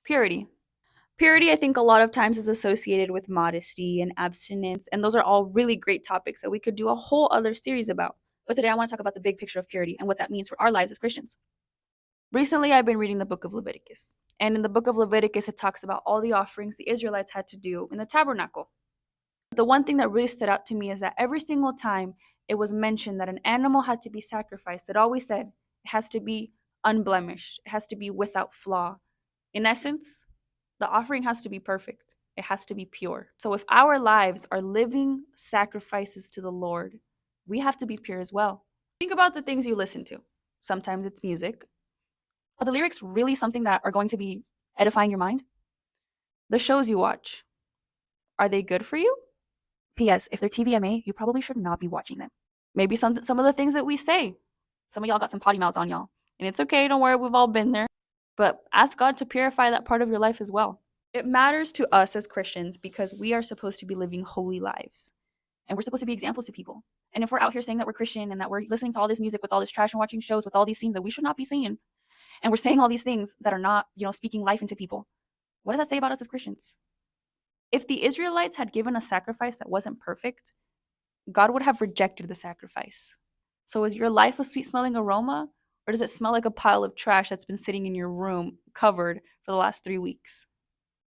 Purity. Purity, I think a lot of times is associated with modesty and abstinence, and those are all really great topics that we could do a whole other series about. But today I want to talk about the big picture of purity and what that means for our lives as Christians. Recently, I've been reading the book of Leviticus, and in the book of Leviticus, it talks about all the offerings the Israelites had to do in the tabernacle. The one thing that really stood out to me is that every single time it was mentioned that an animal had to be sacrificed, it always said it has to be unblemished, it has to be without flaw. In essence, the offering has to be perfect, it has to be pure. So if our lives are living sacrifices to the Lord, we have to be pure as well. Think about the things you listen to. Sometimes it's music. Are the lyrics really something that are going to be edifying your mind? The shows you watch, are they good for you? P.S. If they're TVMA, you probably should not be watching them. Maybe some of the things that we say. Some of y'all got some potty mouths on y'all. And it's okay, don't worry, we've all been there. But ask God to purify that part of your life as well. It matters to us as Christians because we are supposed to be living holy lives. And we're supposed to be examples to people. And if we're out here saying that we're Christian and that we're listening to all this music with all this trash and watching shows with all these scenes that we should not be seeing, and we're saying all these things that are not, speaking life into people, what does that say about us as Christians? If the Israelites had given a sacrifice that wasn't perfect, God would have rejected the sacrifice. So is your life a sweet smelling aroma? Or does it smell like a pile of trash that's been sitting in your room covered for the last 3 weeks?